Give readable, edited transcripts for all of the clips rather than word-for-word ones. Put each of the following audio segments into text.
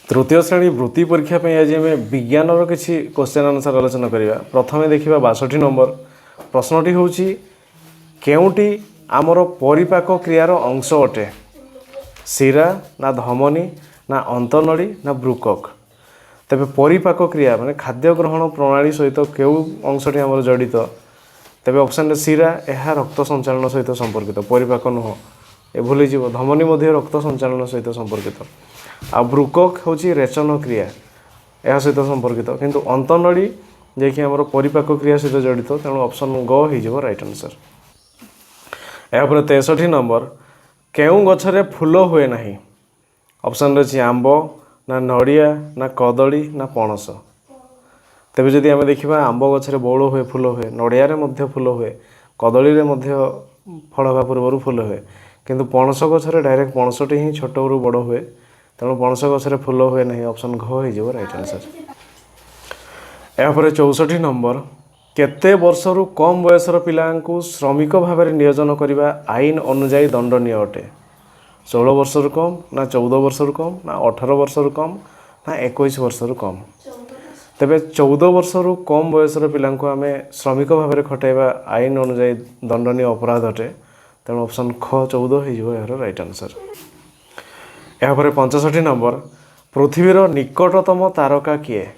तृतीय श्रेणी वृत्ति परीक्षा आज आम विज्ञान किसी क्वेश्चन आंसर आलोचना करवा। प्रथम देखा 62 नंबर प्रश्नटी हूँ केउटी आमर परिपाक क्रियार अंश अटे? शिरा ना धमनी ना अंतनड़ी ना ब्रुकक? तेरे परिपाक क्रिया माने खाद्य ग्रहण प्रणाली सहित क्यों अंशटी आमर जड़ित? तेरे ऑप्शन शिरा यह रक्त संचालन सहित संपर्कित, परिपाक नुह ए भूल जीव। धमनी मध्य रक्त संचालन सहित संपर्कित। आ ब्रुकक हूँ रेचन क्रिया यह सहित संपर्कित, किंतु अंतनड़ी जे आमर परिपाक क्रिया सहित जड़ित, तेणु ऑप्शन ग हो राइट आंसर। यापर 63 नंबर केउं गछरे फूल हुए नहीं? ऑप्शन रही आंब ना नड़िया ना कदली ना पणस। तेज जदि आम देखा आंब गछरे बौल हुए फूल हुए, नड़िया फूल हुए, कदली फल हवा पूर्व फूल हुए, किंतु पणस गछरे डायरेक्ट पणसटी ही छोट रू बड़ हुए, तेणु पणस गछरे फूल हुए नहीं, ऑप्शन घ हो राइट आंसर। यापर 64 नंबर केते वर्षरु कम बयसर पिलांकु श्रमिक भाव में नियोजन करने आईन अनुजाई दंडनीय अटे? 16 वर्षरु कम ना 14 वर्षरु कम ना 18 वर्षरु कम ना 21 वर्षरु कम? तेबे 14 वर्षरु कम बयसर पिलांकु आमे श्रमिक भाव में खटाइबा आईन अनुजाई दंडनीय अपराध अटे, तेणु ऑप्शन ख 14 हो यार राइट आंसर। यापर 65 नंबर पृथ्वीर निकटतम तारका किए?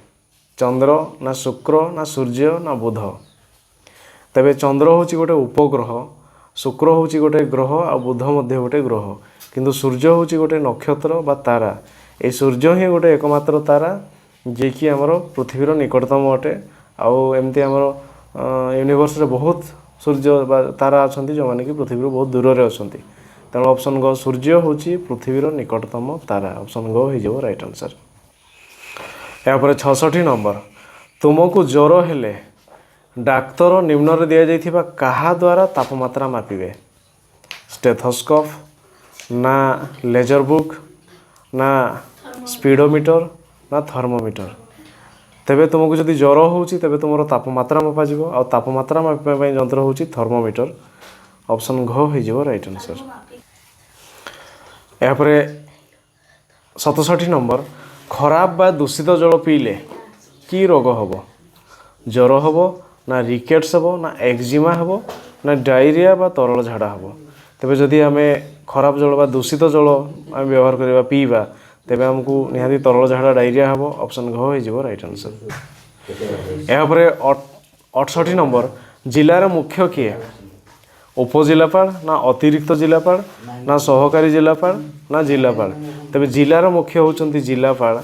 चंद्र ना शुक्र ना सूर्य ना बुध? तेबे चंद्र हूँ गोटे उपग्रह, शुक्र हूँ गोटे ग्रह आ बुध मध्य गोटे ग्रह, किंतु सूर्य हूँ गोटे नक्षत्र बा तारा। ये सूर्य ही गोटे एकमात्र तारा जे कि आमर पृथ्वीर निकटतम अटे। आउ एमती आमर यूनिवर्स रे बहुत सूर्य बा तारा अच्छा जो मैंने कि पृथ्वी बहुत दूर में अच्छा, तेणु ऑप्शन ग सूर्य हूँ पृथ्वीर निकटतम तारा, ऑप्शन ग हो राइट आंसर। यापर 66 नंबर तुमको ज्वर हेले डाक्तर निम्न दि जाइथिबा कहा द्वारा तापमात्रा मापिबे? स्टेथोस्कोप ना लेजर बुक ना स्पीडोमीटर ना थर्मोमीटर? तेबे तुमको जदि ज्वर होउची तेबे तुमरो तापमात्रा मपा जिवो, आ तापमात्रा मापिबा पई यंत्र होउची थर्मोमीटर, ऑप्शन घ हो राइट आंसर। यापर 67 नंबर खराब बा दूषित जल पीले की रोग हम? ज्वर हम ना रिकेट्स हम ना एक्जिमा हम ना डायरिया बा तरल झाड़ा हम? तेबे जदि आम खराब जल बा दूषित जल आम व्यवहार करवा पीवा, तेबे हमको निहाती तरल झाड़ा डायरिया हम, ऑप्शन घ हो राइट आंसर। यापर 68 नंबर जिलार मुख्य किए? उपजिलापाल ना अतिरिक्त जिलापाल ना सहकारी जिलापाल ना जिलापाल? तेबे जिलार मुख्य होउचंती जिलापाल,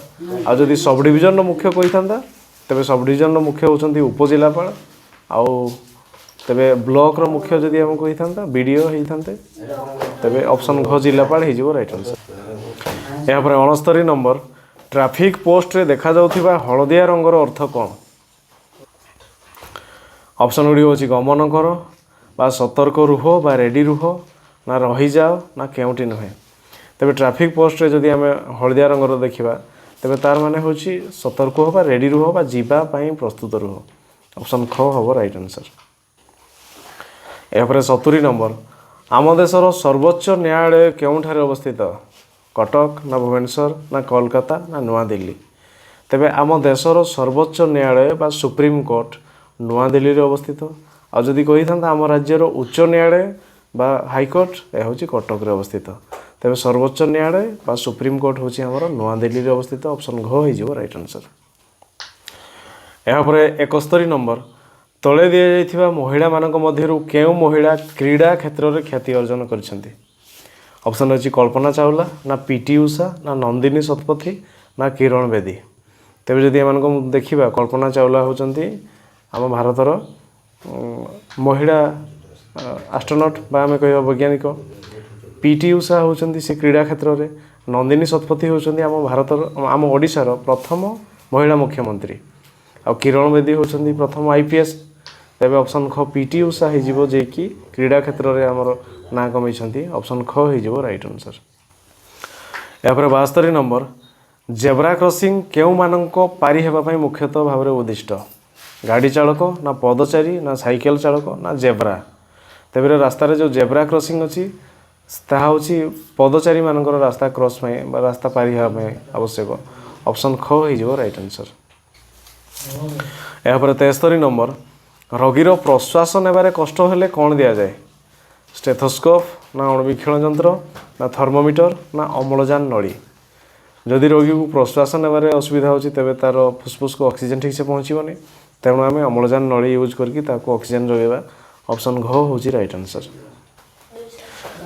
आ जदि सब डिविजन मुख्य कही था तेबे सब डिविजन मुख्य होउचंती उपजिलापाल, आउ तेबे ब्लॉक रो मुख्य जदि हम कही था बीडीओ ही थांते, तेबे ऑप्शन घ जिलापाल हो राइट आंसर। यहाँ पर 69 नंबर ट्रैफिक पोस्ट रे देखा जाउथिबा हलदिया रंगर अर्थ कौन? ऑप्शन गुड़ी होची गमन कर बा सतर्क रुह बा रेडी रुह ना रही जाओ ना केउटी नुहे? तेबे ट्रैफिक पोस्ट रे जदि आम हलदिया रंगर देखा तेबे तार माने होची सतर्क हो बा रेडी रुह बा जीवा पई प्रस्तुत रुह, ऑप्शन ख हो राइट आंसर। यापर 70 नंबर आम देशर सर्वोच्च न्यायालय केउठारे अवस्थित? कटक ना भुवनेश्वर ना कोलकाता ना नुआ दिल्ली? तेबे आम देशर सर्वोच्च न्यायालय बा सुप्रीम कोर्ट नुआ दिल्ली रे अवस्थित, आ जदि कही था आम राज्यर उच्च न्यायालय बा हाईकोर्ट यह हूँ कटक रे अवस्थित, तेबे सर्वोच्च न्यायालय बा सुप्रीम कोर्ट हूँ आमर नुआ दिल्ली रे अवस्थित, ऑप्शन घ हो राइट आंसर। यापर 71 नंबर तले दि जाइथिबा महिला मानक मध्यरु केउ महिला क्रीड़ा क्षेत्र में ख्याति अर्जन करछन्ती? ऑप्शन अच्छी कल्पना चावला ना पीटी उषा ना नंदिनी शतपथी ना किरण बेदी? तेबे जदि एमान देखा कल्पना चावला होचंती आम भारतर महिला एस्ट्रोनॉट बा आम कह वैज्ञानिक, पीटी उषा होचंती से क्रीड़ा क्षेत्र में, नंदिनी शतपथी होचंती आम भारतर आम ओडिशार प्रथम महिला मुख्यमंत्री, आ किरण बेदी होचंती प्रथम आईपीएस। तेबे ऑप्शन ख पीटी उषा हो जे कि क्रीड़ा क्षेत्र में आमर ना कमी, ऑप्शन ख हो राइट आंसर। यापर 72 नंबर जेब्रा क्रॉसिंग केउ मानक पारी हेबापई मुख्यतः भाव में उद्दिष्ट? गाड़ी चालक ना पदचारी ना साइकेल चालक ना जेब्रा? तेबे रास्तार जो जेब्रा क्रॉसिंग अच्छी ताहा हूँ पदचारी मानकर रास्ता क्रॉस में रास्ता पारी हेबा आवश्यक, ऑप्शन ख हो राइट आंसर। यहाँ 73 नंबर रोगीर प्रश्वास नेबारे कष्ट हेले कौन दि जाए स्टेथोस्कोप ना अणुवीक्षण यंत्र ना थर्मोमीटर ना अम्लजान नली। जदि रोगी को प्रश्वास नेबारे असुविधा होची तेबे तार फुसफुस को ऑक्सीजन ठीक से पहुँचबनी तेणु आम अम्लजान नली यूज करके ऑक्सीजन जोगेबा ऑप्शन घ हो राइट आंसर।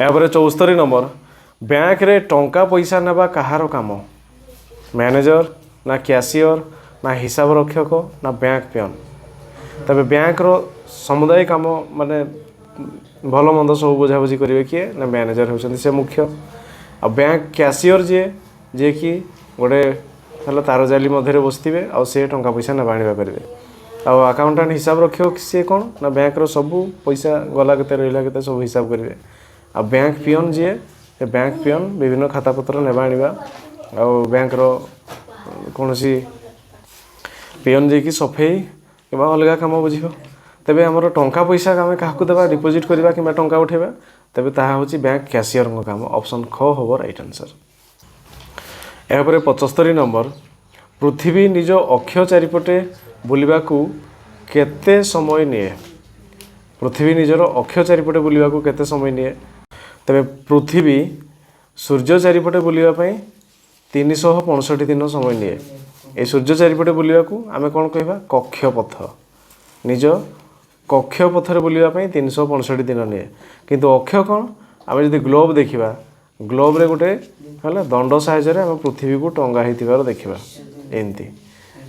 यहाँ 74 नंबर बैंक रे टंका पैसा नेबा कहार काम मैनेजर ना कैशियर ना हिसाब रक्षक ना बैंक पियन। तबे बैंक रो समुदाय काम माने भल मंद सब बुझाबुझी करेंगे किए ना मैनेजर होती से मुख्य आ बैंक कैशियर जे कि गोटे तार जाली मध्य बसते आ से टंका पैसा ना आने करेंगे अकाउंटेंट हिसाब रखियो सी कौन ना बैंक रो सब पैसा गला के रहा के सब हिसाब करेंगे आ बैंक पियन जी बैंक पियन विभिन्न खातापत्र नेबा आनिबा आ बैंक रो कौन सी पियन जी की सफेई कि अलग कम बुझे तेबे हमर टंका पैसा आम क्या देवा डिपोजिट करवा कि टंका उठेबा तेबे ताहा होची बैंक कैशियर काम ऑप्शन ख हो राइट आंसर। यहाँ 75 नंबर पृथ्वी निज अक्ष चारिपटे बुलिबाकू केते समय निए पृथ्वी निजर अक्ष चारिपटे बुलिबाकू केते समय निए तेबे पृथ्वी सूर्य चारिपटे बुलिबा 365 दिन समय निए ए सूर्य चारिपटे बुलिबाकू आमे कोन कहबा कक्षपथ निज कक्षपथरे बुलिबा 365 दिन निए किंतु अक्ष कौन आम जब ग्लोब देखा ग्लोब रे गोटे है दंड साहाय्य आम पृथ्वी को टंगा होइथिबार देखा एमती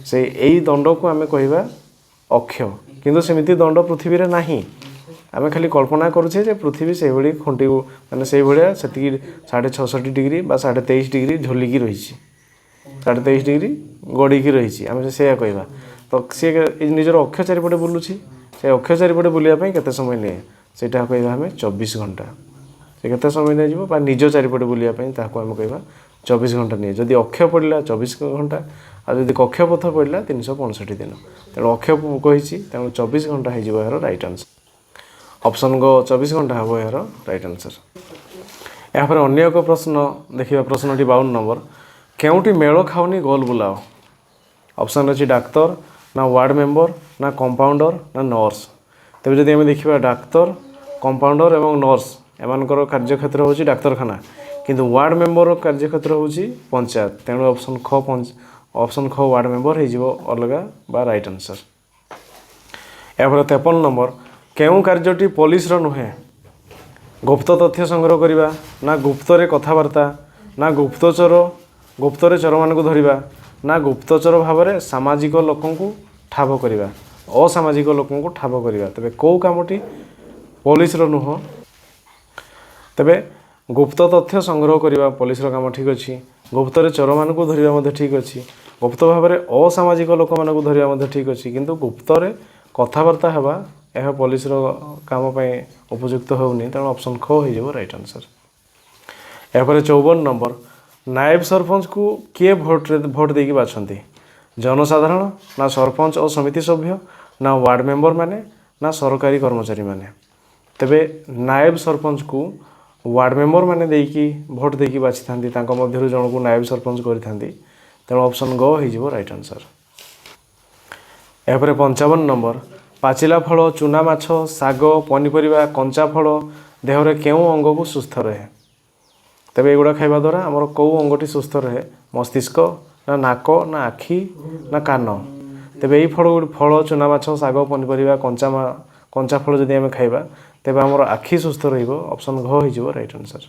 से यही दंड को आम कहबा अक्ष किंतु सेमिति दंड पृथ्वी रे नाही आम खाली कल्पना करुचे जे पृथ्वी से भाई खुंटी माने से भाया से 66.5 डिग्री 23.5 डिग्री झुलिकी रही 23.5 डिग्री गड़िकी रही आम से कहवा तो सी निजर अक्ष चारिपटे बुलूची से अक्ष चारिपटे बुलायापी केते समय निए सेटा कहवा आम 24 घंटा से केते समय नहीं निज चारिपटे बुलायापी आम कहवा 24 घंटा निए जदि अक्ष पड़ा 24 घंटा आदि कक्षपथ पड़ा 365 दिन तेणु अक्ष कही तेणु 24 घंटा हो यार राइट आंसर ऑप्शन गो 24 घंटा हम यार राइट आंसर। यहाँ अन्य एक प्रश्न देखिए प्रश्नटी 52 नंबर केउटी मेल खाऊनी गोल बुलाओ ऑप्शन अच्छी डाक्तर ना वार्ड मेंबर ना कंपाउंडर ना नर्स तेज जदि आम देखा डाक्तर कंपाउंडर एवं नर्स एमानकर कार्यक्षेत्र होची डाक्तरखाना किंतु वार्ड मेंबर कार्यक्षेत्र होची पंचायत तेणु ऑप्शन ख वार्ड मेंबर हो अलग बा राइट आंसर। यहाँ 53 नंबर केउ कार्यटी पुलिस नुहे गुप्त तथ्य संग्रह करवा ना गुप्तरे कथबार्ता ना गुप्तरे चोर मान धरवा ना गुप्तचर भाव में सामाजिक लोक ठाब करवा असामाजिक लोक ठाब करवा तेरे कौ कामटी पुलिस नुह तेरे गुप्त तथ्य संग्रह करवा पुलिस काम ठीक अच्छे गुप्तरे चोर मान धरवा ठीक अच्छे गुप्त भाव में असामाजिक लोक मान धरवा ठीक अच्छे किंतु गुप्तरे कथबार्ता हवा यह पुलिस काम उपयुक्त होनी तेणु ऑप्शन ख हो राइट आंसर। यहाँ 54 नंबर नायब सरपंच को किए भोट देकी बाछंती जनसाधारण ना सरपंच और समिति सभ्य ना वार्ड मेंबर माने ना सरकारी कर्मचारी माने तेबे नायब सरपंच को वार्ड मेंबर माने देकी भोट देकी बाछि थांती तांको मध्यरु जण को नायब सरपंच करि थांती तेणु ऑप्शन ग हो राइट आंसर। यहाँ 55 नंबर पाचिला फल चूना माछ साग पनीपरिया कंचा फल देहरे केउ अंग को सुस्थ रहे तेबे एगुड़ा खाइबा द्वारा आमर कौ अंगटी सुस्थ रहे मस्तिष्क ना नाक ना आखि ना कान तेबे यही फल चूना माछ साग पनीपरिया कंचा फल जदि आम खाइबा तेबे आमर आखि सुस्थ रहिबो ऑप्शन घ हो राइट आंसर।